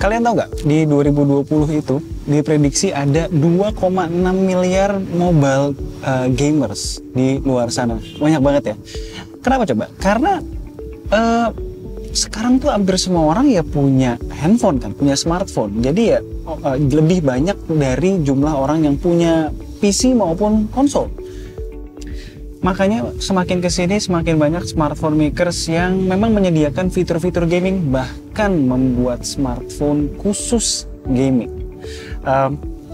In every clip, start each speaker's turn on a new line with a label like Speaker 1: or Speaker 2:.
Speaker 1: Kalian tahu nggak, di 2020 itu diprediksi ada 2,6 miliar mobile gamers di luar sana. Banyak banget ya. Kenapa coba? Karena sekarang tuh hampir semua orang ya punya handphone kan, punya smartphone. Jadi ya lebih banyak dari jumlah orang yang punya PC maupun konsol. Makanya semakin kesini semakin banyak smartphone makers yang memang menyediakan fitur-fitur gaming, bahkan membuat smartphone khusus gaming.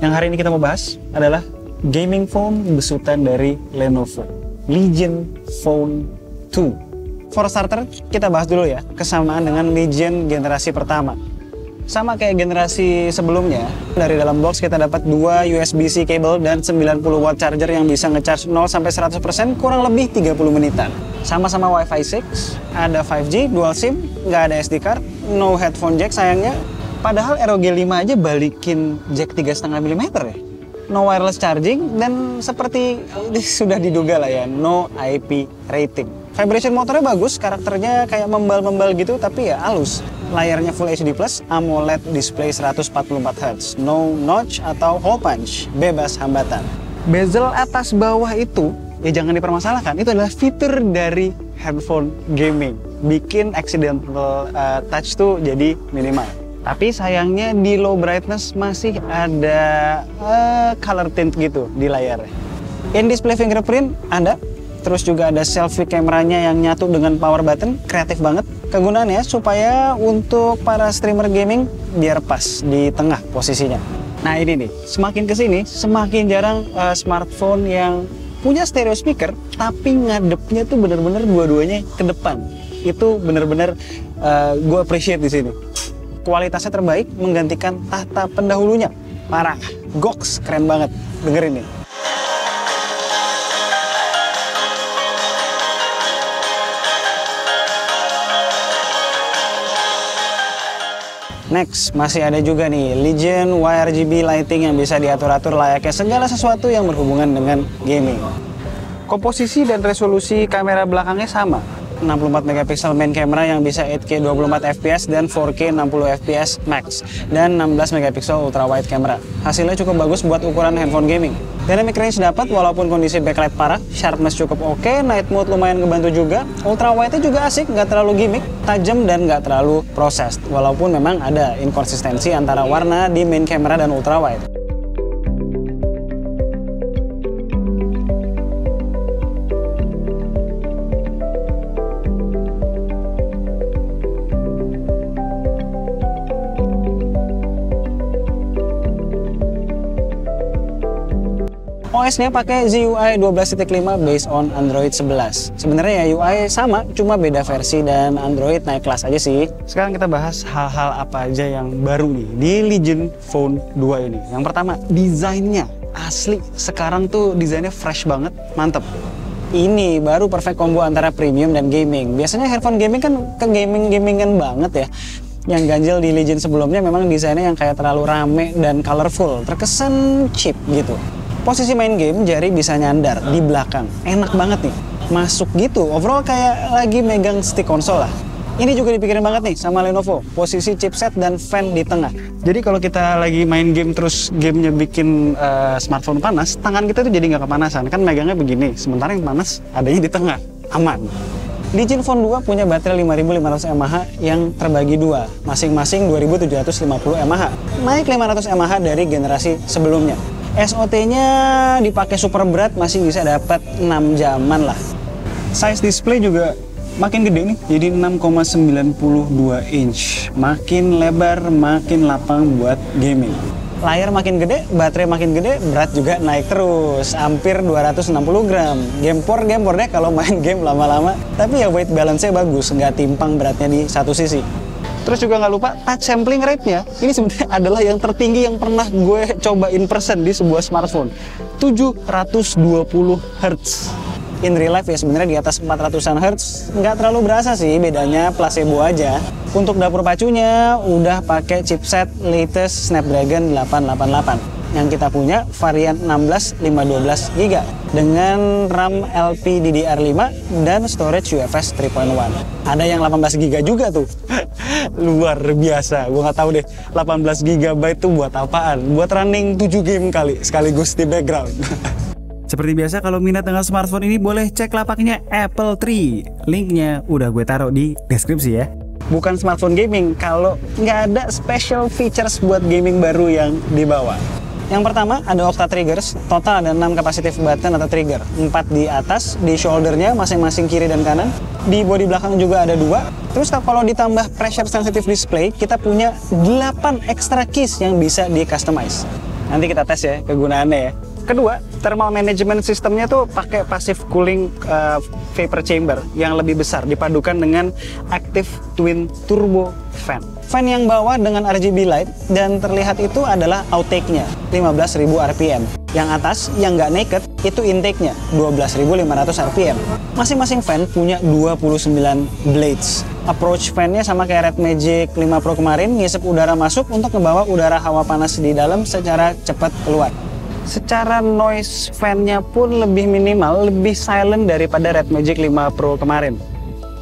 Speaker 1: Yang hari ini kita mau bahas adalah gaming phone besutan dari Lenovo, Legion Phone 2. For starter, kita bahas dulu ya kesamaan dengan Legion generasi pertama. Sama kayak generasi sebelumnya, dari dalam box kita dapat 2 USB-C cable dan 90 watt charger yang bisa ngecharge 0 sampai 100% kurang lebih 30 menitan. Sama-sama Wi-Fi 6, ada 5G, dual SIM, nggak ada SD card, no headphone jack sayangnya. Padahal ROG 5 aja balikin jack 3,5 mm ya. No wireless charging, dan seperti sudah diduga lah ya, no IP rating. Vibration motornya bagus, karakternya kayak membal-membal gitu, tapi ya halus. Layarnya Full HD+, AMOLED display 144Hz, no notch atau hole punch, bebas hambatan. Bezel atas bawah itu, ya jangan dipermasalahkan, itu adalah fitur dari handphone gaming. Bikin accidental touch tuh jadi minimal. Tapi sayangnya di low brightness masih ada color tint gitu di layarnya. In-display fingerprint ada. Terus juga ada selfie kameranya yang nyatu dengan power button, kreatif banget. Kegunaannya supaya untuk para streamer gaming biar pas di tengah posisinya. Nah ini nih, semakin kesini semakin jarang smartphone yang punya stereo speaker, tapi ngadepnya tuh bener-bener dua-duanya ke depan. Itu bener-bener gue appreciate di sini. Kualitasnya terbaik, menggantikan tahta pendahulunya. Parah, goks, keren banget. Dengerin nih. Next, masih ada juga nih Legion YRGB lighting yang bisa diatur-atur layaknya segala sesuatu yang berhubungan dengan gaming. Komposisi dan resolusi kamera belakangnya sama. 64 megapiksel main camera yang bisa 8K 24 fps dan 4K 60 fps max, dan 16 megapiksel ultra wide camera. Hasilnya cukup bagus buat ukuran handphone gaming. Dynamic range dapat walaupun kondisi backlight parah, sharpness cukup oke, night mode lumayan ngebantu juga, ultra wide-nya juga asik, nggak terlalu gimmick, tajam dan nggak terlalu processed, walaupun memang ada inkonsistensi antara warna di main camera dan ultra wide. OS-nya pakai ZUI 12.5 based on Android 11. Sebenarnya ya UI sama, cuma beda versi dan Android naik kelas aja sih. Sekarang kita bahas hal-hal apa aja yang baru nih di Legion Phone 2 ini. Yang pertama, desainnya asli. Sekarang tuh desainnya fresh banget, mantep. Ini baru perfect combo antara premium dan gaming. Biasanya handphone gaming kan ke gamingan banget ya. Yang ganjil di Legion sebelumnya memang desainnya yang kayak terlalu rame dan colorful, terkesan cheap gitu. Posisi main game, jari bisa nyandar di belakang. Enak banget nih, masuk gitu. Overall kayak lagi megang stick konsol lah. Ini juga dipikirin banget nih sama Lenovo. Posisi chipset dan fan di tengah. Jadi kalau kita lagi main game terus gamenya bikin smartphone panas, tangan kita tuh jadi nggak kepanasan. Kan megangnya begini, sementara yang panas adanya di tengah. Aman. Legion Phone 2 punya baterai 5500 mAh yang terbagi dua, masing-masing 2750 mAh. Naik 500 mAh dari generasi sebelumnya. SOT-nya dipakai super berat masih bisa dapat 6 jaman lah. Size display juga makin gede nih, jadi 6,92 inch. Makin lebar, makin lapang buat gaming. Layar makin gede, baterai makin gede, berat juga naik terus, hampir 260 gram. Gamepor deh kalau main game lama-lama. Tapi ya weight balance-nya bagus, nggak timpang beratnya di satu sisi. Terus juga nggak lupa touch sampling rate-nya. Ini sebenarnya adalah yang tertinggi yang pernah gue coba in person di sebuah smartphone. 720 Hz. In real life ya sebenarnya di atas 400-an Hz. Nggak terlalu berasa sih, bedanya placebo aja. Untuk dapur pacunya udah pakai chipset latest Snapdragon 888. yang kita punya varian 16 512 GB dengan RAM LPDDR5 dan storage UFS 3.1. Ada yang 18 GB juga tuh. Luar biasa. Gua nggak tahu deh 18 GB tuh buat apaan? Buat running 7 game kali sekaligus di background.
Speaker 2: Seperti biasa, kalau minat dengan smartphone ini boleh cek lapaknya Apple Tree. Linknya udah gue taruh di deskripsi ya.
Speaker 1: Bukan smartphone gaming kalau nggak ada special features buat gaming baru yang dibawa. Yang pertama ada Octa Triggers, total ada 6 capacitive button atau trigger, 4 di atas, di shouldernya masing-masing kiri dan kanan, di bodi belakang juga ada 2. Terus kalau ditambah pressure sensitive display, kita punya 8 extra keys yang bisa di customize. Nanti kita tes ya kegunaannya ya. Kedua, thermal management systemnya tuh pakai passive cooling vapor chamber yang lebih besar dipadukan dengan active twin turbo fan. Fan yang bawah dengan RGB light dan terlihat itu adalah outtake-nya 15.000 RPM. Yang atas yang nggak naked itu intake-nya 12.500 RPM. Masing-masing fan punya 29 blades. Approach fan-nya sama kayak Red Magic 5 Pro kemarin, ngisep udara masuk untuk ngebawa udara hawa panas di dalam secara cepat keluar. Secara noise fan-nya pun lebih minimal, lebih silent daripada Red Magic 5 Pro kemarin.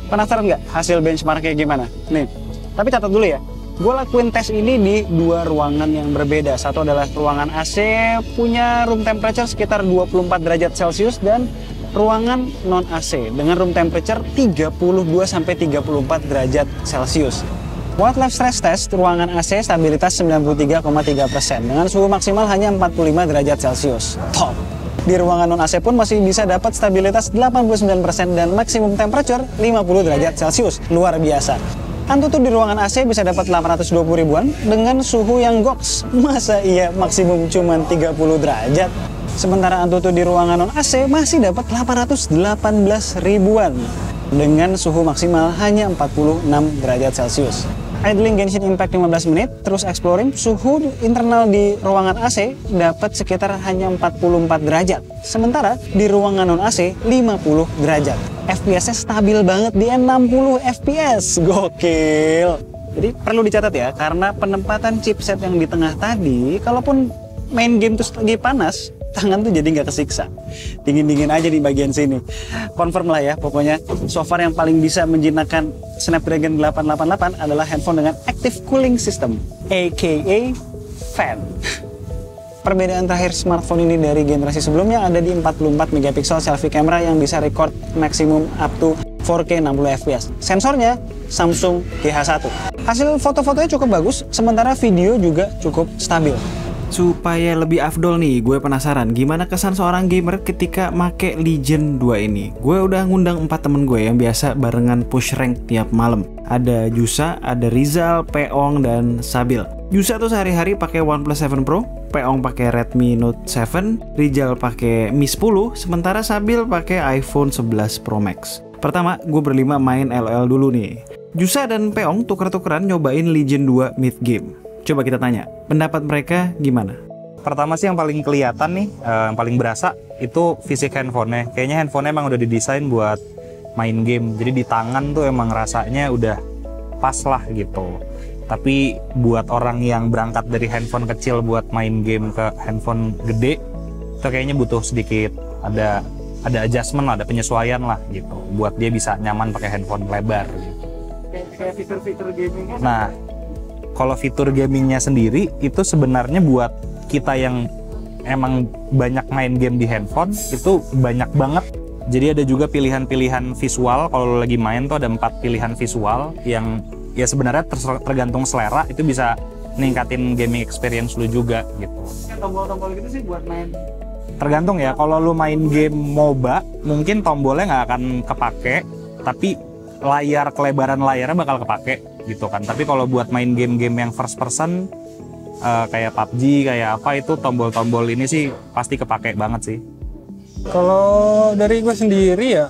Speaker 1: Penasaran nggak hasil benchmarknya gimana? Nih, tapi catat dulu ya. Gue lakuin tes ini di 2 ruangan yang berbeda. Satu adalah ruangan AC, punya room temperature sekitar 24 derajat Celcius, dan ruangan non AC dengan room temperature 32-34 derajat Celcius. Buat live stress test, ruangan AC stabilitas 93,3% dengan suhu maksimal hanya 45 derajat Celcius. Top! Di ruangan non-AC pun masih bisa dapat stabilitas 89% dan maksimum temperature 50 derajat Celcius. Luar biasa. Antutu di ruangan AC bisa dapat 820 ribuan dengan suhu yang goks. Masa iya maksimum cuma 30 derajat? Sementara Antutu di ruangan non-AC masih dapat 818 ribuan dengan suhu maksimal hanya 46 derajat Celcius. Idling Genshin Impact 15 menit, terus exploring, suhu internal di ruangan AC dapat sekitar hanya 44 derajat. Sementara di ruangan non-AC 50 derajat. FPS-nya stabil banget di 60 FPS. Gokil! Jadi perlu dicatat ya, karena penempatan chipset yang di tengah tadi, kalaupun main game terus lagi panas, tangan tuh jadi nggak kesiksa. Dingin-dingin aja di bagian sini. Confirm lah ya, pokoknya so far yang paling bisa menjinakkan Snapdragon 888 adalah handphone dengan active cooling system, aka fan. Perbedaan terakhir smartphone ini dari generasi sebelumnya ada di 44 megapiksel selfie camera yang bisa record maksimum up to 4K 60 fps. Sensornya Samsung GH1. Hasil foto-fotonya cukup bagus, sementara video juga cukup stabil.
Speaker 2: Supaya lebih afdol nih, gue penasaran gimana kesan seorang gamer ketika make Legion 2 ini. Gue udah ngundang 4 temen gue yang biasa barengan push rank tiap malam. Ada Jusa, ada Rizal, Peong, dan Sabil. Jusa tuh sehari-hari pakai OnePlus 7 Pro, Peong pakai Redmi Note 7, Rizal pakai Mi 10, sementara Sabil pakai iPhone 11 Pro Max. Pertama, gue berlima main LOL dulu nih. Jusa dan Peong tuker-tukeran nyobain Legion 2 mid game. Coba kita tanya, pendapat mereka gimana?
Speaker 3: Pertama sih yang paling kelihatan nih, yang paling berasa itu fisik handphonenya. Kayaknya handphonenya emang udah didesain buat main game. Jadi di tangan tuh emang rasanya udah pas lah gitu. Tapi buat orang yang berangkat dari handphone kecil buat main game ke handphone gede, itu kayaknya butuh sedikit ada adjustment lah, ada penyesuaian lah gitu. Buat dia bisa nyaman pakai handphone lebar gitu.
Speaker 1: Kayak fitur-fitur gamingnya.
Speaker 3: Nah, kalau fitur gamingnya sendiri itu sebenarnya buat kita yang emang banyak main game di handphone itu banyak banget. Jadi ada juga pilihan-pilihan visual. Kalau lagi main tuh ada 4 pilihan visual yang ya sebenarnya tergantung selera, itu bisa ningkatin gaming experience lu juga gitu.
Speaker 1: Tombol-tombol gitu sih buat main.
Speaker 3: Tergantung ya, kalau lu main game MOBA mungkin tombolnya nggak akan kepake, tapi kelebaran layarnya bakal kepake gitu kan. Tapi kalau buat main game-game yang first person kayak PUBG, kayak apa, itu tombol-tombol ini sih pasti kepake banget sih.
Speaker 4: Kalau dari gue sendiri ya,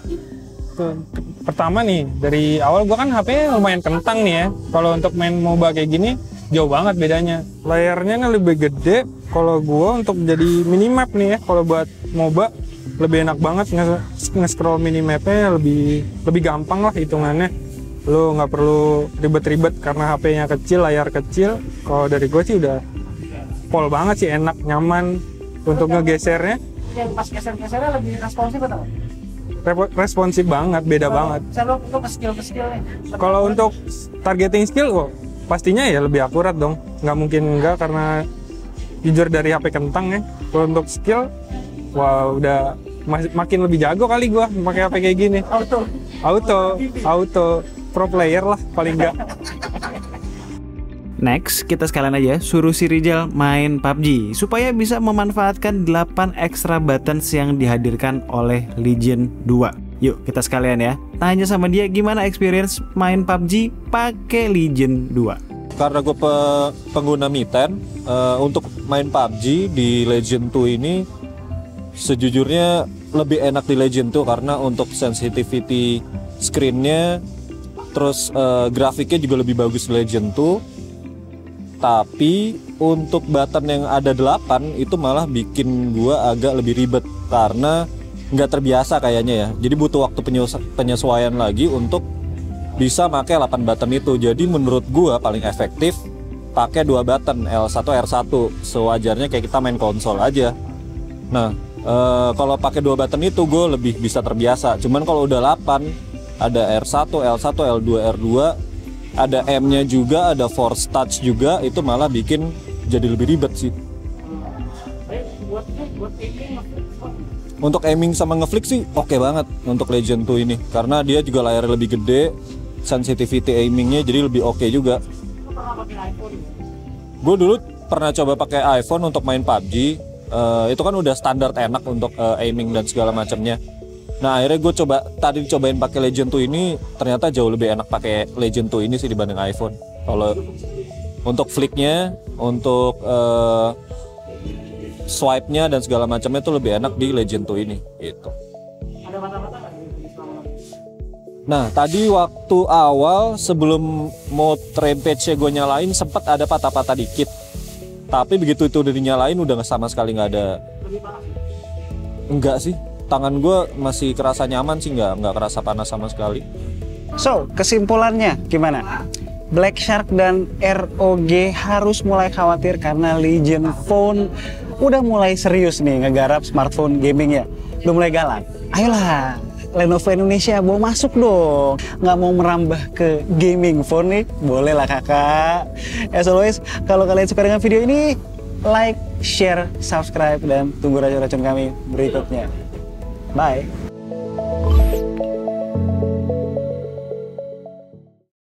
Speaker 4: pertama nih, dari awal gue kan HP lumayan kentang nih ya. Kalau untuk main MOBA kayak gini, jauh banget bedanya. Layarnya lebih gede, kalau gue untuk jadi minimap nih ya, kalau buat MOBA lebih enak banget, nge-scroll minimapnya lebih gampang lah hitungannya. Lo nggak perlu ribet-ribet karena HP-nya kecil, layar kecil. Kalau dari gue sih udah pol banget sih, enak, nyaman untuk ngegesernya.
Speaker 1: Yang pas geser-gesernya lebih responsif atau?
Speaker 4: Responsif banget, beda banget.
Speaker 1: Misalnya lo ke skill nih.
Speaker 4: Kalau untuk targeting skill, pastinya ya lebih akurat dong. Nggak mungkin enggak, karena jujur dari HP kentang ya. Kalau untuk skill, wah udah makin lebih jago kali gua pakai HP kayak gini. Auto pro player lah paling enggak.
Speaker 2: Next, kita sekalian aja suruh si Rizal main PUBG supaya bisa memanfaatkan 8 extra buttons yang dihadirkan oleh Legion 2. Yuk kita sekalian ya, tanya sama dia gimana experience main PUBG pakai Legion 2.
Speaker 5: Karena gue pengguna Mi 10, untuk main PUBG di Legion 2 ini sejujurnya lebih enak di Legion 2 karena untuk sensitivity screen-nya, terus grafiknya juga lebih bagus di Legion 2. Tapi untuk button yang ada 8 itu malah bikin gua agak lebih ribet karena nggak terbiasa kayaknya ya. Jadi butuh waktu penyesuaian lagi untuk bisa pakai 8 button itu. Jadi menurut gua paling efektif pakai 2 button L1 R1 sewajarnya kayak kita main konsol aja. Nah, kalau pakai 2 button itu gue lebih bisa terbiasa. Cuman kalau udah 8 ada R1, L1, L2, R2, ada M-nya juga, ada force touch juga, itu malah bikin jadi lebih ribet sih. Untuk aiming sama ngeflick sih oke banget untuk Legion 2 ini, karena dia juga layarnya lebih gede, sensitivity aimingnya jadi lebih oke juga. Gue dulu pernah coba pakai iPhone untuk main PUBG, itu kan udah standar enak untuk aiming dan segala macamnya. Nah akhirnya gue cobain pakai Legion 2 ini, ternyata jauh lebih enak pakai Legion 2 ini sih dibanding iPhone. Kalau untuk flicknya, untuk swipe-nya dan segala macamnya itu lebih enak di Legion 2 ini gitu. Nah tadi waktu awal sebelum mode rampage-nya gue nyalain sempat ada patah-patah dikit. Tapi begitu itu udah dinyalain udah sama sekali nggak ada. Enggak sih. Tangan gue masih kerasa nyaman sih, nggak kerasa panas sama sekali.
Speaker 1: So, kesimpulannya gimana? Black Shark dan ROG harus mulai khawatir karena Legion Phone udah mulai serius nih ngegarap smartphone gaming ya. Udah mulai galak. Ayolah, Lenovo Indonesia bawa masuk dong. Nggak mau merambah ke gaming phone nih? Boleh lah kakak. As always, kalau kalian suka dengan video ini, like, share, subscribe, dan tunggu racun-racun kami berikutnya. Bye.